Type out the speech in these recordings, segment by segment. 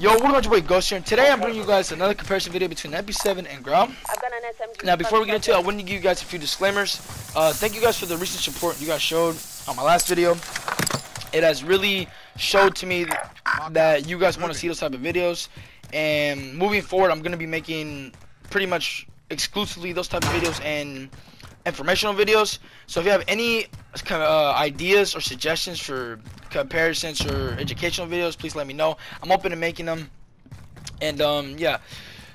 Yo, what about your boy Ghost here? And today I'm bringing you guys another comparison video between the MP7 and Grau. Now, before we get into it, I want to give you guys a few disclaimers. Thank you guys for the recent support you guys showed on my last video. It has really showed to me that you guys want to see those type of videos. And moving forward, I'm going to be making pretty much exclusively those type of videos and informational videos. So if you have any ideas or suggestions for comparisons or educational videos, please let me know. I'm open to making them. And yeah,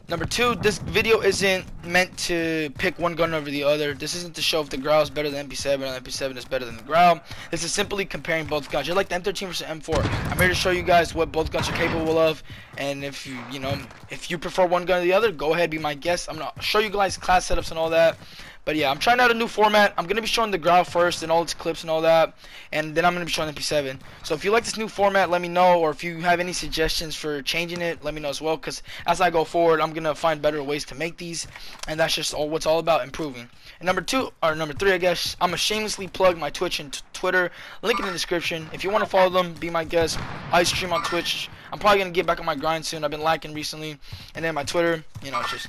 number two, this video isn't meant to pick one gun over the other. This isn't to show if the Grau is better than MP7 or the MP7 is better than the Grau. This is simply comparing both guns. You're like the M13 versus M4. I'm here to show you guys what both guns are capable of, and if you prefer one gun or the other, go ahead, be my guest. I'm gonna show you guys class setups and all that. But yeah, I'm trying out a new format. I'm going to be showing the Grau first and all its clips and all that. And then I'm going to be showing the MP7. So if you like this new format, let me know. Or if you have any suggestions for changing it, let me know as well. Because as I go forward, I'm going to find better ways to make these. And that's just all what's all about, improving. And number three, I guess, I'm going to shamelessly plug my Twitch and Twitter. Link in the description. If you want to follow them, be my guest. I stream on Twitch. I'm probably going to get back on my grind soon. I've been lacking recently. And then my Twitter, just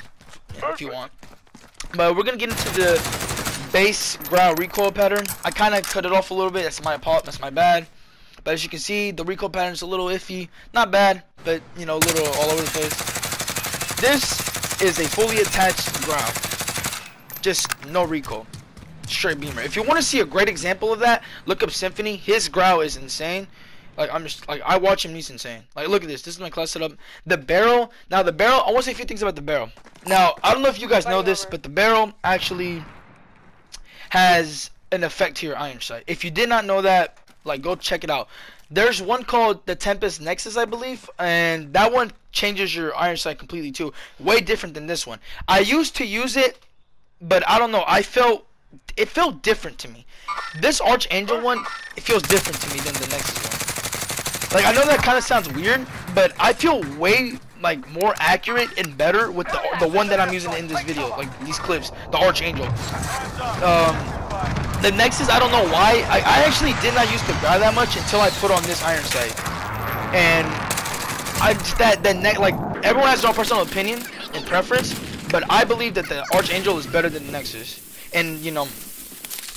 if you want. But we're gonna get into the base Grau recoil pattern. I kind of cut it off a little bit. That's my bad. But as you can see, the recoil pattern is a little iffy. Not bad, but a little all over the place. This is a fully attached Grau, just no recoil, straight beamer. If you want to see a great example of that, look up Symphony. His Grau is insane. I watch him, he's insane. Look at this. This is my class setup. The barrel. Now, the barrel, I want to say a few things about the barrel. Now, I don't know if you guys know this, but the barrel actually has an effect to your iron sight. If you did not know that, go check it out. There's one called the Tempest Nexus, I believe, and that one changes your iron sight completely too. Way different than this one. I used to use it, but I don't know. It felt different to me. This Archangel one, it feels different to me than the Nexus one. I know that kind of sounds weird, but I feel way more accurate and better with the one that I'm using in this video, these clips, the Archangel. The Nexus, I don't know why. I actually did not use the Grau that much until I put on this iron sight, and everyone has their own personal opinion and preference, but I believe that the Archangel is better than the Nexus. And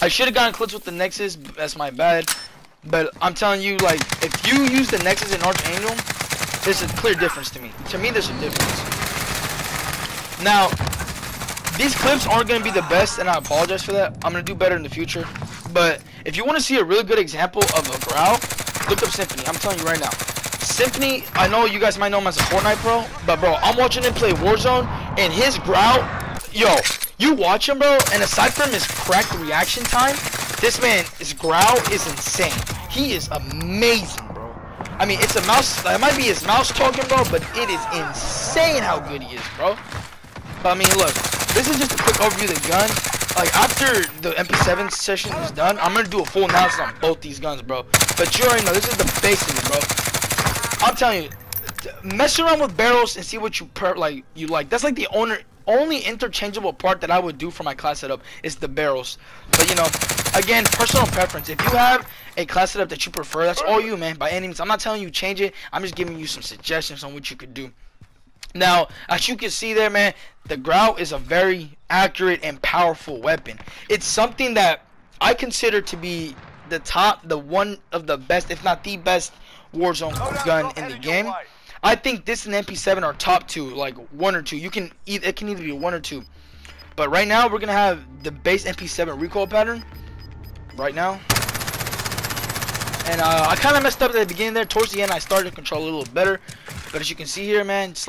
I should have gotten clips with the Nexus. That's my bad. But I'm telling you, if you use the Nexus and Archangel, there's a clear difference to me. To me, there's a difference. Now, these clips aren't going to be the best, and I apologize for that. I'm going to do better in the future. But if you want to see a really good example of a Grau, look up Symphony. I'm telling you right now. Symphony, I know you guys might know him as a Fortnite pro, but bro, I'm watching him play Warzone, and his Grau, yo, you watch him, bro, and aside from his cracked reaction time, this his Grau is insane. He is amazing, bro. I mean, it's a mouse. It might be his mouse talking, bro, but it is insane how good he is, bro. But I mean, look, this is just a quick overview of the gun. After the MP7 session is done, I'm gonna do a full analysis on both these guns, bro. But you already know this is the basics, bro. I'm telling you, mess around with barrels and see what you like. That's the only interchangeable part that I would do for my class setup is the barrels. But again, personal preference. If you have a class setup that you prefer, that's all you, man. By any means, I'm not telling you change it. I'm just giving you some suggestions on what you could do. Now, as you can see there, man, the Grau is a very accurate and powerful weapon. It's something that I consider to be one of the best, if not the best, Warzone gun in the game. I think this and the MP7 are top two, one or two. It can either be one or two. But right now, we're gonna have the base MP7 recoil pattern. Right now, and I kind of messed up at the beginning there. Towards the end, I started to control a little better. But as you can see here, man, it's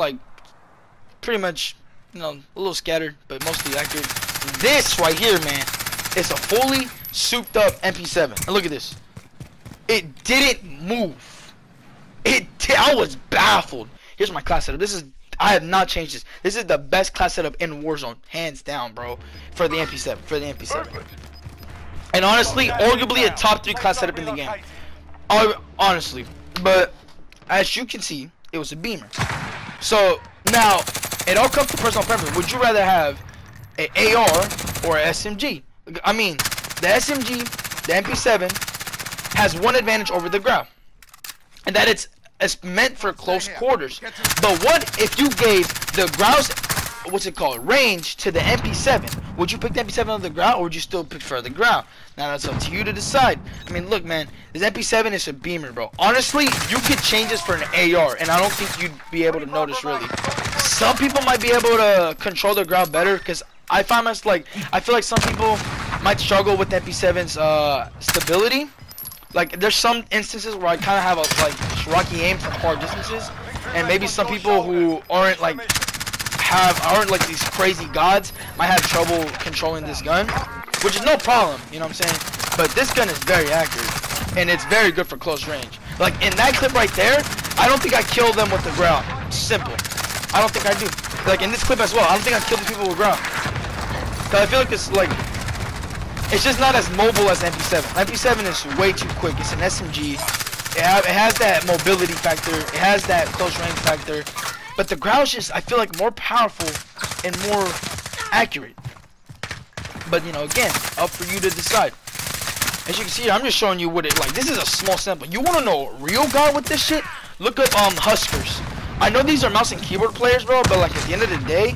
pretty much, a little scattered, but mostly accurate. This right here, man, is a fully souped up MP7. And look at this. It didn't move. I was baffled. Here's my class setup. I have not changed this. This is the best class setup in Warzone, hands down, bro. For the MP7. And honestly, arguably a top 3 class setup in the game. Honestly, but as you can see, it was a beamer. So now it all comes to personal preference. Would you rather have an AR or an SMG? I mean, the SMG, the MP7, has one advantage over the Grau, and that it's It's meant for close quarters. But what if you gave the Grau's, what's it called, range to the MP7? Would you pick the MP7 over the Grau, or would you still prefer the Grau? Now that's up to you to decide. I mean, look, man, this MP7 is a beamer, bro. Honestly, you could change this for an AR, and I don't think you'd be able to notice really. Some people might be able to control the Grau better, because I feel like some people might struggle with the MP7's stability. Like, there's some instances where I kind of have a like rocky aim from far distances, and maybe some people who aren't like these crazy gods might have trouble controlling this gun, which is no problem, you know what I'm saying? But this gun is very accurate, and it's very good for close range. Like in that clip right there, I don't think I killed them with the Grau. Simple. I don't think I do. Like in this clip as well, I don't think I killed the people with Grau. Cause I feel like it's just not as mobile as MP7. MP7 is way too quick. It's an SMG. It has that mobility factor. It has that close range factor. But the Grau is just, I feel like, more powerful and more accurate. But, you know, again, up for you to decide. As you can see, I'm just showing you what it, like, this is a small sample. You want to know a real guy with this shit? Look up, Huskers. I know these are mouse and keyboard players, bro, but, like, at the end of the day,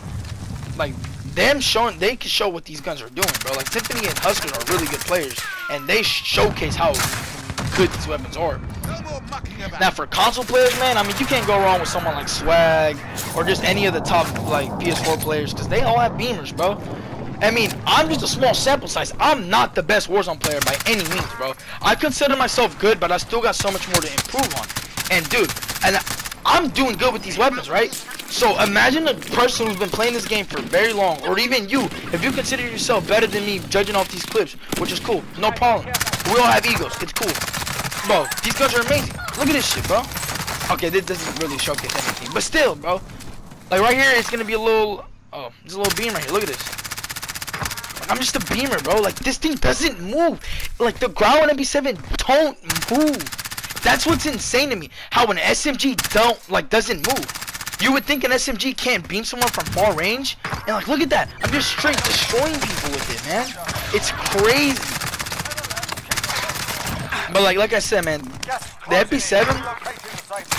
like, them showing, they can show what these guns are doing, bro. Like, Tiffany and Huskers are really good players, and they showcase how good these weapons are. Now, for console players, man, I mean, you can't go wrong with someone like Swag or just any of the top, like, PS4 players, because they all have beamers, bro. I mean, I'm just a small sample size. I'm not the best Warzone player by any means, bro. I consider myself good, but I still got so much more to improve on. And, dude, and I'm doing good with these weapons, right? So imagine a person who's been playing this game for very long, or even you, if you consider yourself better than me judging off these clips, which is cool, no problem. We all have egos, it's cool. Bro, these guns are amazing. Look at this shit, bro. Okay, this doesn't really showcase anything, but still, bro. Like right here, it's gonna be a little, oh, there's a little beam right here, look at this. Like, I'm just a beamer, bro. Like, this thing doesn't move. Like, the Grau and MP7 don't move. That's what's insane to me. How an SMG doesn't move. You would think an SMG can't beam someone from far range, and like, look at that. I'm just straight destroying people with it, man. It's crazy. But like I said, man, the MP7,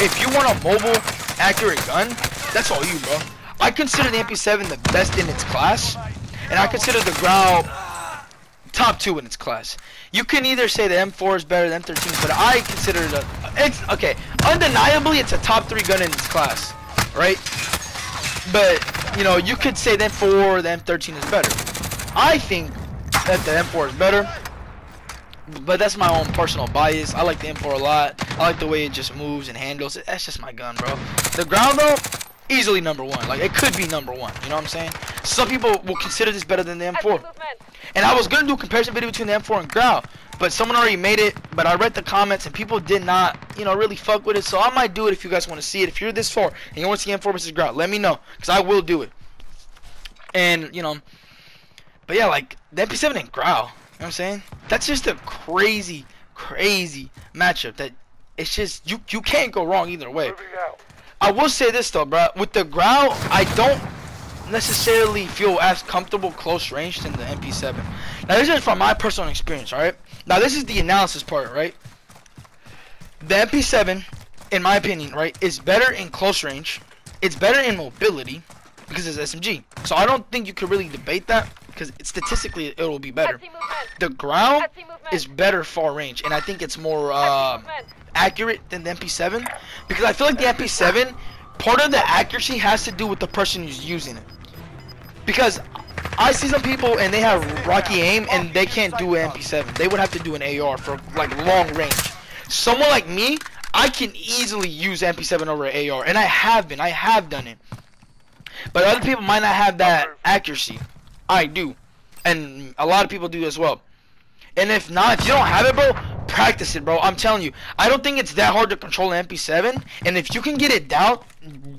if you want a mobile, accurate gun, that's all you, bro. I consider the MP7 the best in its class, and I consider the Grau top 2 in its class. You can either say the M4 is better than M13, but I consider it's okay. Undeniably, it's a top 3 gun in its class. Right? But, you know, you could say the M4 or the M13 is better. I think that the M4 is better, but that's my own personal bias. I like the M4 a lot. I like the way it just moves and handles it. That's just my gun, bro. The Grau, though, easily #1. Like, it could be #1. You know what I'm saying? Some people will consider this better than the M4. And I was going to do a comparison video between the M4 and Grau, but someone already made it, but I read the comments and people did not, you know, really fuck with it. So I might do it if you guys want to see it. If you're this far and you want to see M4 versus Grau, let me know, because I will do it. And, you know, but yeah, like, the MP7 and Grau, you know what I'm saying? That's just a crazy, crazy matchup that it's just, you can't go wrong either way. I will say this, though, bro. With the Grau, I don't necessarily feel as comfortable close range than the MP7. Now, this is from my personal experience, alright? Now, this is the analysis part, right? The MP7, in my opinion, right, is better in close range. It's better in mobility because it's SMG. So I don't think you could really debate that, because statistically it will be better. The Grau is better far range, and I think it's more accurate than the MP7, because I feel like the MP7, part of the accuracy has to do with the person who's using it. Because I see some people and they have rocky aim and they can't do an MP7. They would have to do an AR for like long range. Someone like me, I can easily use MP7 over an AR, and I have done it. But other people might not have that accuracy. I do, and a lot of people do as well. And if not, if you don't have it, bro, practice it, bro. I'm telling you, I don't think it's that hard to control an MP7, and if you can get it down,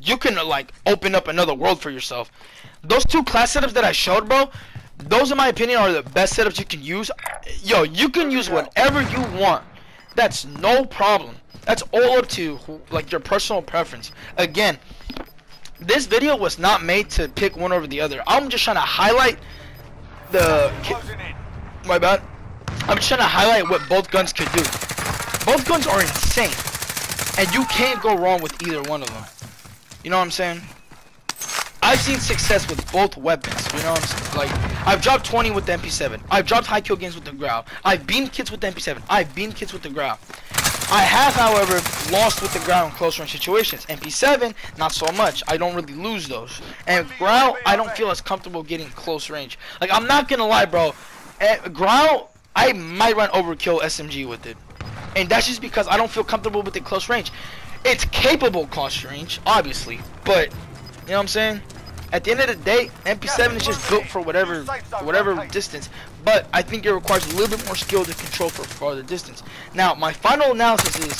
you can like open up another world for yourself. Those 2 class setups that I showed, bro, those in my opinion are the best setups you can use. Yo, you can use whatever you want. That's no problem. That's all up to like your personal preference. Again, this video was not made to pick one over the other. I'm just trying to highlight the my bad. I'm just trying to highlight what both guns could do. Both guns are insane. And you can't go wrong with either one of them. You know what I'm saying? I've seen success with both weapons. You know what I'm saying? Like, I've dropped 20 with the MP7. I've dropped high kill games with the Grau. I've beamed kids with the MP7. I've beamed kids with the Grau. I have, however, lost with the Grau in close range situations. MP7, not so much. I don't really lose those. And Grau, I don't feel as comfortable getting close range. Like, I'm not gonna lie, bro. Grau, I might run overkill SMG with it. And that's just because I don't feel comfortable with the close range. It's capable close range, obviously. But, you know what I'm saying? At the end of the day, MP7 is just built for whatever distance. But I think it requires a little bit more skill to control for farther distance. Now, my final analysis is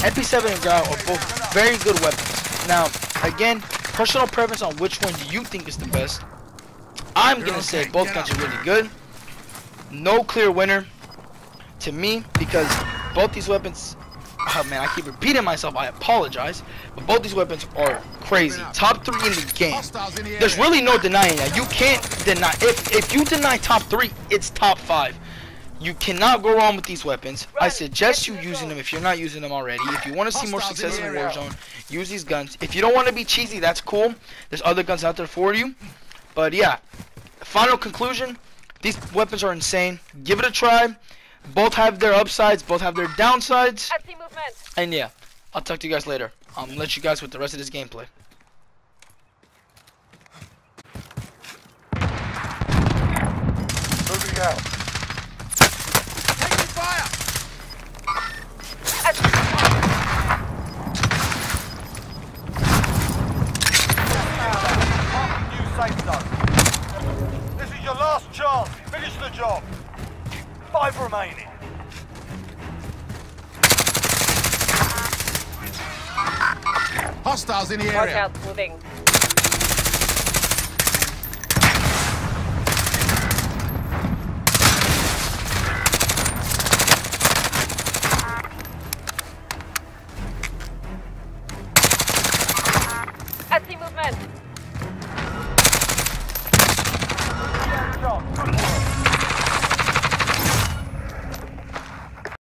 MP7 and Grau are both very good weapons. Now, again, personal preference on which one you think is the best. I'm going to say both guns are really good. No clear winner to me, because both these weapons, oh man, I keep repeating myself, I apologize, but both these weapons are crazy. Top 3 in the game. There's really no denying that. You can't deny, if you deny top 3, it's top 5. You cannot go wrong with these weapons. I suggest you using them if you're not using them already. If you want to see more success in Warzone, use these guns. If you don't want to be cheesy, that's cool. There's other guns out there for you. But yeah, final conclusion, these weapons are insane. Give it a try. Both have their upsides, both have their downsides. And yeah, I'll talk to you guys later. I'm gonna let you guys with the rest of this gameplay. Moving out. Taking fire. New safe zone. This is your last chance. Finish the job. 5 remaining. Hostiles in the area. Watch out, moving.